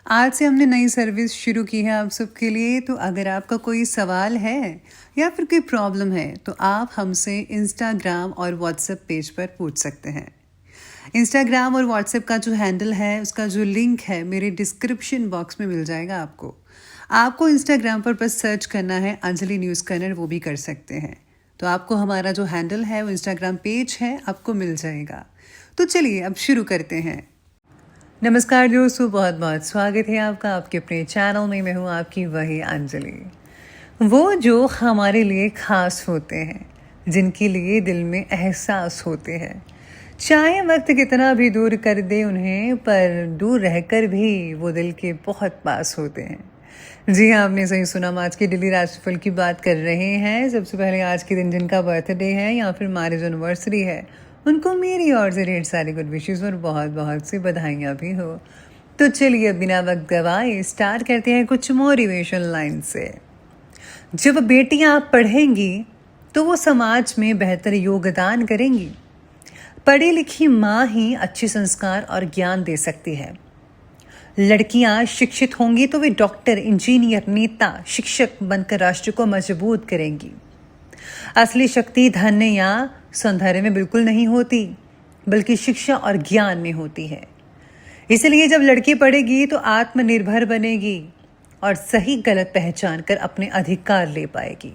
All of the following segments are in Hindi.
आज से हमने नई सर्विस शुरू की है आप सबके लिए। तो अगर आपका कोई सवाल है या फिर कोई प्रॉब्लम है तो आप हमसे इंस्टाग्राम और व्हाट्सएप पेज पर पूछ सकते हैं। इंस्टाग्राम और व्हाट्सएप का जो हैंडल है उसका जो लिंक है मेरे डिस्क्रिप्शन बॉक्स में मिल जाएगा आपको। आपको इंस्टाग्राम पर बस सर्च करना है अंजलि न्यूज़ कन्नड़, वो भी कर सकते हैं। तो आपको हमारा जो हैंडल है वो इंस्टाग्राम पेज है आपको मिल जाएगा। तो चलिए अब शुरू करते हैं। नमस्कार दोस्तों, बहुत बहुत स्वागत है आपका आपके अपने चैनल में। मैं हूँ आपकी वही अंजलि। वो जो हमारे लिए ख़ास होते हैं, जिनके लिए दिल में एहसास होते हैं, चाहे वक्त कितना भी दूर कर दे उन्हें, पर दूर रहकर भी वो दिल के बहुत पास होते हैं। जी हाँ, आपने सही सुना। हम आज के डेली राशिफल की बात कर रहे हैं। सबसे पहले आज के दिन जिनका बर्थडे है या फिर मैरिज एनिवर्सरी है, उनको मेरी ओर से ढेर सारी गुड विशेस और बहुत बहुत सी बधाइयाँ भी हो। तो चलिए बिना वक्त गवाए स्टार्ट करते हैं कुछ मोटिवेशन लाइन से। जब बेटियाँ पढ़ेंगी तो वो समाज में बेहतर योगदान करेंगी। पढ़ी लिखी माँ ही अच्छे संस्कार और ज्ञान दे सकती है। लड़कियाँ शिक्षित होंगी तो वे डॉक्टर, इंजीनियर, नेता, शिक्षक बनकर राष्ट्र को मजबूत करेंगी। असली शक्ति धन या सौंदर्य में बिल्कुल नहीं होती, बल्कि शिक्षा और ज्ञान में होती है। इसलिए जब लड़की पढ़ेगी तो आत्मनिर्भर बनेगी और सही गलत पहचान कर अपने अधिकार ले पाएगी।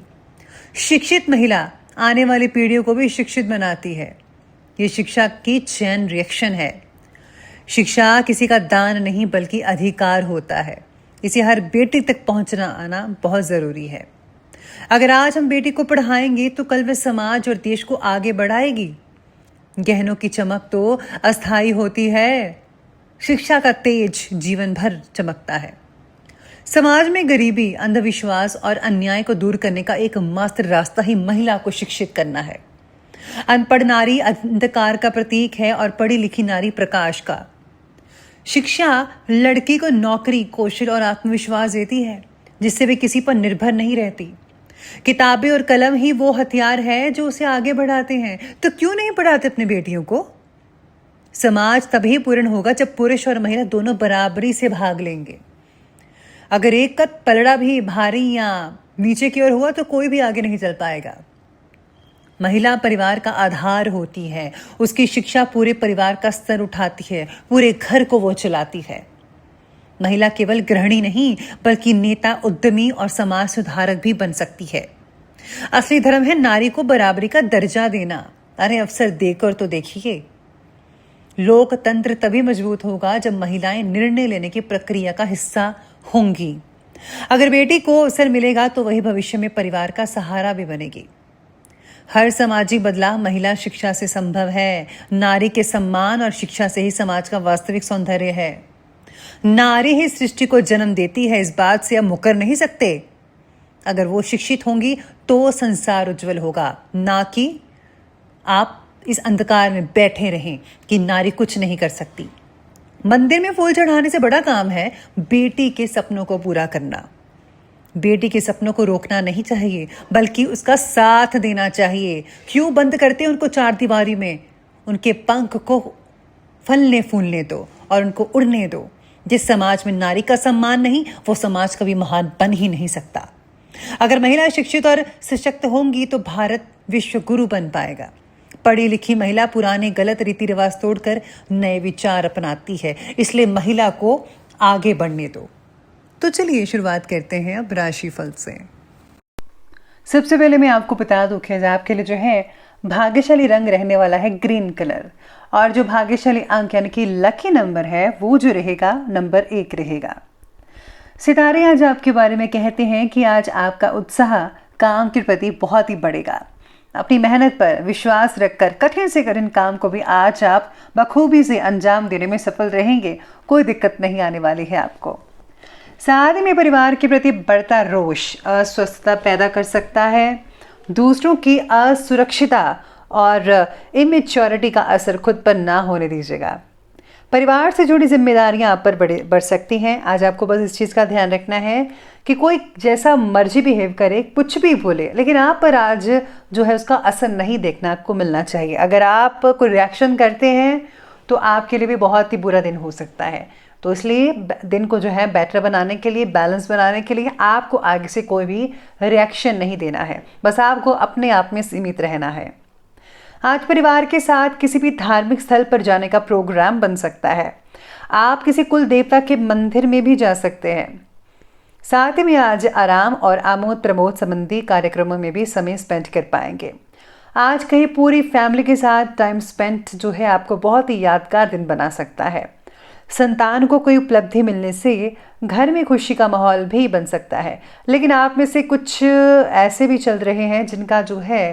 शिक्षित महिला आने वाली पीढ़ियों को भी शिक्षित बनाती है। ये शिक्षा की चेन रिएक्शन है। शिक्षा किसी का दान नहीं बल्कि अधिकार होता है। इसे हर बेटी तक पहुंचना आना बहुत ज़रूरी है। अगर आज हम बेटी को पढ़ाएंगे तो कल वह समाज और देश को आगे बढ़ाएगी। गहनों की चमक तो अस्थायी होती है, शिक्षा का तेज जीवन भर चमकता है। समाज में गरीबी, अंधविश्वास और अन्याय को दूर करने का एकमात्र रास्ता ही महिला को शिक्षित करना है। अनपढ़ नारी अंधकार का प्रतीक है और पढ़ी लिखी नारी प्रकाश का। शिक्षा लड़की को नौकरी, कौशल और आत्मविश्वास देती है, जिससे वे किसी पर निर्भर नहीं रहती। किताबें और कलम ही वो हथियार है जो उसे आगे बढ़ाते हैं। तो क्यों नहीं पढ़ाते अपनी बेटियों को? समाज तभी पूर्ण होगा जब पुरुष और महिला दोनों बराबरी से भाग लेंगे। अगर एक का पलड़ा भी भारी या नीचे की ओर हुआ तो कोई भी आगे नहीं चल पाएगा। महिला परिवार का आधार होती है। उसकी शिक्षा पूरे परिवार का स्तर उठाती है, पूरे घर को वो चलाती है। महिला केवल गृहिणी नहीं बल्कि नेता, उद्यमी और समाज सुधारक भी बन सकती है। असली धर्म है नारी को बराबरी का दर्जा देना। अरे अवसर देकर तो देखिए। लोकतंत्र तभी मजबूत होगा जब महिलाएं निर्णय लेने की प्रक्रिया का हिस्सा होंगी। अगर बेटी को अवसर मिलेगा तो वही भविष्य में परिवार का सहारा भी बनेगी। हर सामाजिक बदलाव महिला शिक्षा से संभव है। नारी के सम्मान और शिक्षा से ही समाज का वास्तविक सौंदर्य है। नारी ही सृष्टि को जन्म देती है, इस बात से अब मुकर नहीं सकते। अगर वो शिक्षित होंगी तो संसार उज्जवल होगा, ना कि आप इस अंधकार में बैठे रहें कि नारी कुछ नहीं कर सकती। मंदिर में फूल चढ़ाने से बड़ा काम है बेटी के सपनों को पूरा करना। बेटी के सपनों को रोकना नहीं चाहिए बल्कि उसका साथ देना चाहिए। क्यों बंद करते हैं उनको चार दीवारी में? उनके पंख को फलने फूलने दो और उनको उड़ने दो। जिस समाज में नारी का सम्मान नहीं, वो समाज कभी महान बन ही नहीं सकता। अगर महिलाएं शिक्षित और सशक्त होंगी तो भारत विश्व गुरु बन पाएगा। पढ़ी लिखी महिला पुराने गलत रीति रिवाज तोड़कर नए विचार अपनाती है। इसलिए महिला को आगे बढ़ने दो। तो चलिए शुरुआत करते हैं अब राशिफल से। सबसे पहले मैं आपको बता दूं कि आपके लिए जो है भाग्यशाली रंग रहने वाला है ग्रीन कलर, और जो भाग्यशाली अंक यानी कि लकी नंबर है वो जो रहेगा नंबर 1 रहेगा। सितारे आज आपके बारे में कहते हैं कि आज आपका उत्साह काम के प्रति बहुत ही बढ़ेगा। अपनी मेहनत पर विश्वास रखकर कठिन से कठिन काम को भी आज आप बखूबी से अंजाम देने में सफल रहेंगे। कोई दिक्कत नहीं आने वाली है आपको। साथ में परिवार के प्रति बढ़ता रोष अस्वस्थता पैदा कर सकता है। दूसरों की असुरक्षिता और इमेच्योरिटी का असर खुद पर ना होने दीजिएगा। परिवार से जुड़ी जिम्मेदारियां आप पर बढ़ सकती हैं। आज आपको बस इस चीज़ का ध्यान रखना है कि कोई जैसा मर्जी बिहेव करे, कुछ भी बोले, लेकिन आप पर आज जो है उसका असर नहीं देखना आपको मिलना चाहिए। अगर आप कोई रिएक्शन करते हैं तो आपके लिए भी बहुत ही बुरा दिन हो सकता है। तो इसलिए दिन को जो है बेटर बनाने के लिए, बैलेंस बनाने के लिए आपको आगे से कोई भी रिएक्शन नहीं देना है, बस आपको अपने आप में सीमित रहना है। आज परिवार के साथ किसी भी धार्मिक स्थल पर जाने का प्रोग्राम बन सकता है। आप किसी कुल देवता के मंदिर में भी जा सकते हैं। साथ ही में आज आराम और आमोद प्रमोद संबंधी कार्यक्रमों में भी समय स्पेंड कर पाएंगे। आज कहीं पूरी फैमिली के साथ टाइम स्पेंड जो है आपको बहुत ही यादगार दिन बना सकता है। संतान को कोई उपलब्धि मिलने से घर में खुशी का माहौल भी बन सकता है। लेकिन आप में से कुछ ऐसे भी चल रहे हैं जिनका जो है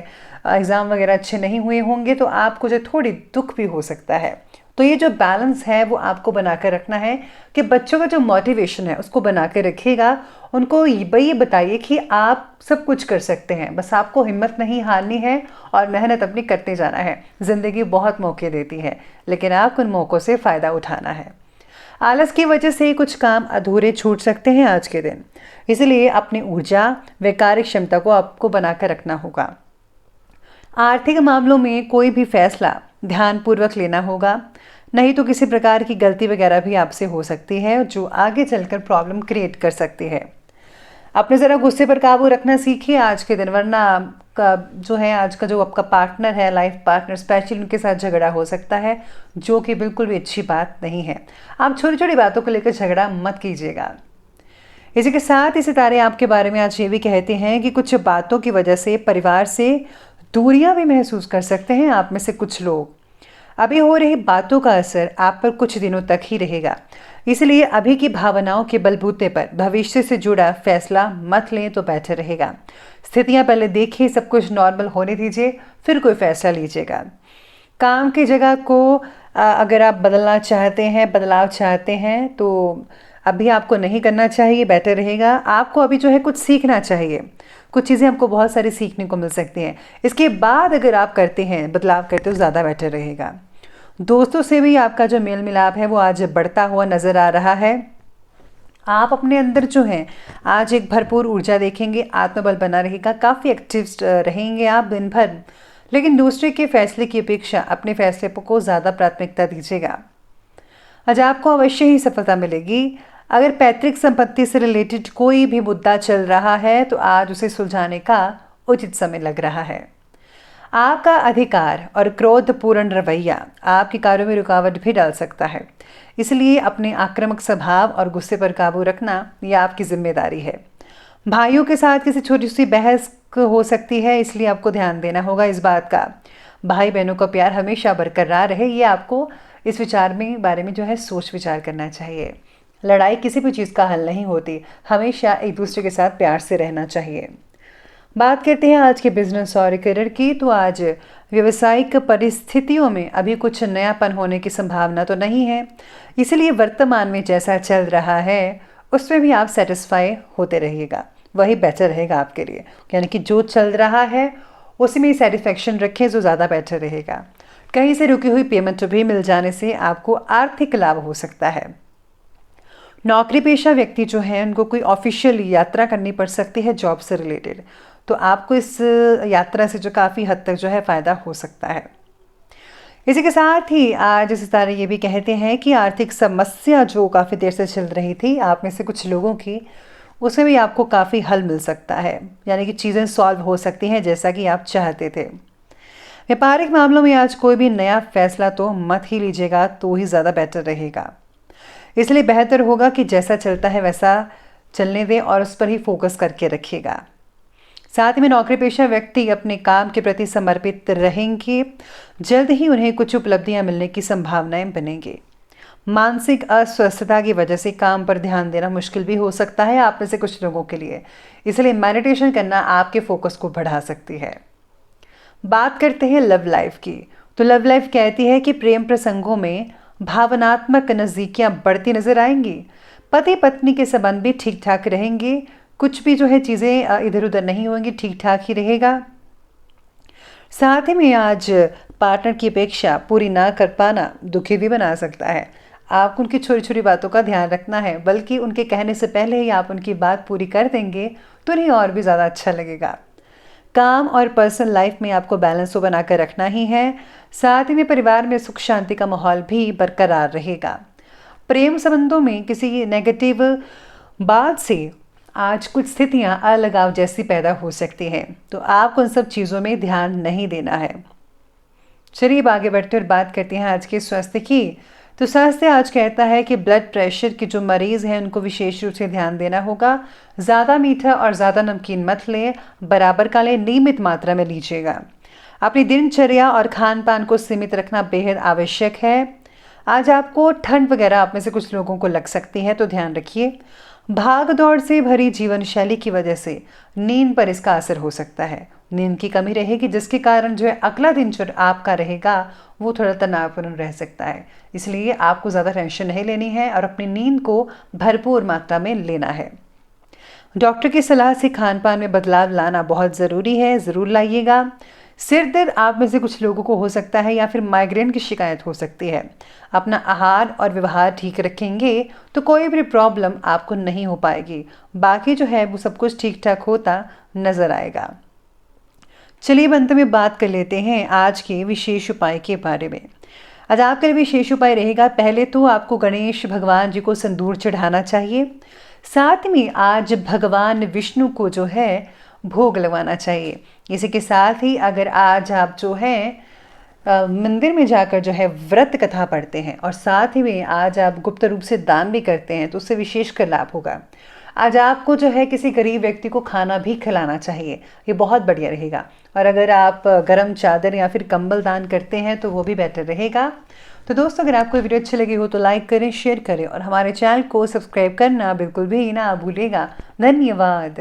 एग्ज़ाम वगैरह अच्छे नहीं हुए होंगे, तो आपको जो थोड़ी दुख भी हो सकता है। तो ये जो बैलेंस है वो आपको बना कर रखना है कि बच्चों का जो मोटिवेशन है उसको बना कर रखिएगा। उनको ये बताइए कि आप सब कुछ कर सकते हैं, बस आपको हिम्मत नहीं हारनी है और मेहनत अपनी करते जाना है। ज़िंदगी बहुत मौके देती है, लेकिन आपको उन मौक़ों से फ़ायदा उठाना है। आलस की वजह से कुछ काम अधूरे छूट सकते हैं आज के दिन, इसलिए अपनी ऊर्जा व कार्य क्षमता को आपको बनाकर रखना होगा। आर्थिक मामलों में कोई भी फैसला ध्यानपूर्वक लेना होगा, नहीं तो किसी प्रकार की गलती वगैरह भी आपसे हो सकती है जो आगे चलकर प्रॉब्लम क्रिएट कर सकती है। अपने ज़रा गुस्से पर काबू रखना सीखिए आज के दिन, वरना आपका जो है आज का जो आपका पार्टनर है, लाइफ पार्टनर, स्पेशली उनके साथ झगड़ा हो सकता है, जो कि बिल्कुल भी अच्छी बात नहीं है। आप छोटी छोटी बातों को लेकर झगड़ा मत कीजिएगा। इसी के साथ ही सितारे आपके बारे में आज ये भी कहते हैं कि कुछ बातों की वजह से परिवार से दूरियां भी महसूस कर सकते हैं आप में से कुछ लोग। अभी हो रही बातों का असर आप पर कुछ दिनों तक ही रहेगा, इसलिए अभी की भावनाओं के बलबूते पर भविष्य से जुड़ा फैसला मत लें तो बेहतर रहेगा। स्थितियां पहले देखिए, सब कुछ नॉर्मल होने दीजिए, फिर कोई फैसला लीजिएगा। काम की जगह को अगर आप बदलना चाहते हैं, बदलाव चाहते हैं, तो अभी आपको नहीं करना चाहिए, बेटर रहेगा। आपको अभी जो है कुछ सीखना चाहिए, कुछ चीज़ें आपको बहुत सारी सीखने को मिल सकती हैं। इसके बाद अगर आप करते हैं, बदलाव करते हो, ज़्यादा बेटर रहेगा। दोस्तों से भी आपका जो मेल मिलाप है वो आज बढ़ता हुआ नज़र आ रहा है। आप अपने अंदर जो है आज एक भरपूर ऊर्जा देखेंगे, आत्मबल बना रहेगा, काफ़ी एक्टिव रहेंगे आप दिन भर। लेकिन दूसरे के फैसले की अपेक्षा अपने फैसले को ज़्यादा प्राथमिकता दीजिएगा। आज आपको अवश्य ही सफलता मिलेगी। अगर पैतृक संपत्ति से रिलेटेड कोई भी मुद्दा चल रहा है तो आज उसे सुलझाने का उचित समय लग रहा है। आपका अधिकार और क्रोधपूर्ण रवैया आपके कार्यों में रुकावट भी डाल सकता है, इसलिए अपने आक्रामक स्वभाव और गुस्से पर काबू रखना यह आपकी जिम्मेदारी है। भाइयों के साथ किसी छोटी सी बहस हो सकती है, इसलिए आपको ध्यान देना होगा इस बात का। भाई बहनों का प्यार हमेशा बरकरार रहे, ये आपको इस विचार में बारे में जो है सोच विचार करना चाहिए। लड़ाई किसी भी चीज़ का हल नहीं होती, हमेशा एक दूसरे के साथ प्यार से रहना चाहिए। बात करते हैं आज के बिजनेस और करियर की, तो आज व्यवसायिक परिस्थितियों में अभी कुछ नयापन होने की संभावना तो नहीं है, इसलिए वर्तमान में जैसा चल रहा है उसमें भी आप सेटिस्फाई होते रहिएगा, वही बेटर रहेगा आपके लिए। यानी कि जो चल रहा है उसी में सेटिस्फेक्शन रखें, जो ज़्यादा बेटर रहेगा। कहीं से रुकी हुई पेमेंट भी मिल जाने से आपको आर्थिक लाभ हो सकता है। नौकरी पेशा व्यक्ति जो हैं उनको कोई ऑफिशियल यात्रा करनी पड़ सकती है जॉब से रिलेटेड, तो आपको इस यात्रा से जो काफ़ी हद तक जो है फ़ायदा हो सकता है। इसी के साथ ही आज सितारे ये भी कहते हैं कि आर्थिक समस्या जो काफ़ी देर से चल रही थी आप में से कुछ लोगों की, उसमें भी आपको काफ़ी हल मिल सकता है, यानी कि चीज़ें सॉल्व हो सकती हैं जैसा कि आप चाहते थे। व्यापारिक मामलों में आज कोई भी नया फैसला तो मत ही लीजिएगा, तो ही ज़्यादा बेटर रहेगा। इसलिए बेहतर होगा कि जैसा चलता है वैसा चलने दें और उस पर ही फोकस करके रखिएगा। साथ ही में नौकरी पेशा व्यक्ति अपने काम के प्रति समर्पित रहेंगे, जल्द ही उन्हें कुछ उपलब्धियां मिलने की संभावनाएं बनेंगी। मानसिक अस्वस्थता की वजह से काम पर ध्यान देना मुश्किल भी हो सकता है आप में से कुछ लोगों के लिए, इसलिए मेडिटेशन करना आपके फोकस को बढ़ा सकती है। बात करते हैं लव लाइफ की, तो लव लाइफ कहती है कि प्रेम प्रसंगों में भावनात्मक नज़दीकियां बढ़ती नजर आएंगी। पति पत्नी के संबंध भी ठीक ठाक रहेंगे, कुछ भी जो है चीज़ें इधर उधर नहीं होंगी, ठीक ठाक ही रहेगा। साथ ही में आज पार्टनर की अपेक्षा पूरी ना कर पाना दुखी भी बना सकता है। आपको उनकी छोटी छोटी बातों का ध्यान रखना है, बल्कि उनके कहने से पहले ही आप उनकी बात पूरी कर देंगे तो उन्हें और भी ज़्यादा अच्छा लगेगा। काम और पर्सनल लाइफ में आपको बैलेंस तो बनाकर रखना ही है। साथ ही में परिवार में सुख शांति का माहौल भी बरकरार रहेगा। प्रेम संबंधों में किसी नेगेटिव बात से आज कुछ स्थितियां अलगाव जैसी पैदा हो सकती हैं, तो आपको उन सब चीज़ों में ध्यान नहीं देना है। चलिए अब आगे बढ़ते और बात करते हैं आज के स्वास्थ्य की। तो स्वास्थ्य आज कहता है कि ब्लड प्रेशर के जो मरीज़ हैं उनको विशेष रूप से ध्यान देना होगा। ज़्यादा मीठा और ज़्यादा नमकीन मत लें, बराबर का लें, नियमित मात्रा में लीजिएगा। अपनी दिनचर्या और खान पान को सीमित रखना बेहद आवश्यक है। आज आपको ठंड वगैरह आप में से कुछ लोगों को लग सकती है, तो ध्यान रखिए। भाग दौड़ से भरी जीवन शैली की वजह से नींद पर इसका असर हो सकता है। नींद की कमी रहेगी, जिसके कारण जो है अगला दिन जो आपका रहेगा वो थोड़ा तनावपूर्ण रह सकता है। इसलिए आपको ज़्यादा टेंशन नहीं लेनी है और अपनी नींद को भरपूर मात्रा में लेना है। डॉक्टर की सलाह से खान पान में बदलाव लाना बहुत ज़रूरी है, ज़रूर लाइएगा। सिर दर्द आप में से कुछ लोगों को हो सकता है या फिर माइग्रेन की शिकायत हो सकती है। अपना आहार और व्यवहार ठीक रखेंगे तो कोई भी प्रॉब्लम आपको नहीं हो पाएगी। बाकी जो है वो सब कुछ ठीक ठाक होता नज़र आएगा। चलिए अंत में बात कर लेते हैं आज के विशेष उपाय के बारे में। आज आपका विशेष उपाय रहेगा, पहले तो आपको गणेश भगवान जी को सिंदूर चढ़ाना चाहिए। साथ में आज भगवान विष्णु को जो है भोग लगवाना चाहिए। इसी के साथ ही अगर आज आप जो है मंदिर में जाकर जो है व्रत कथा पढ़ते हैं और साथ ही में आज आप गुप्त रूप से दान भी करते हैं तो उससे विशेष कर लाभ होगा। आज आपको जो है किसी गरीब व्यक्ति को खाना भी खिलाना चाहिए, ये बहुत बढ़िया रहेगा। और अगर आप गर्म चादर या फिर कंबल दान करते हैं तो वो भी बेटर रहेगा। तो दोस्तों, अगर आपको वीडियो अच्छी लगी हो तो लाइक करें, शेयर करें और हमारे चैनल को सब्सक्राइब करना बिल्कुल भी ना भूलिएगा। धन्यवाद।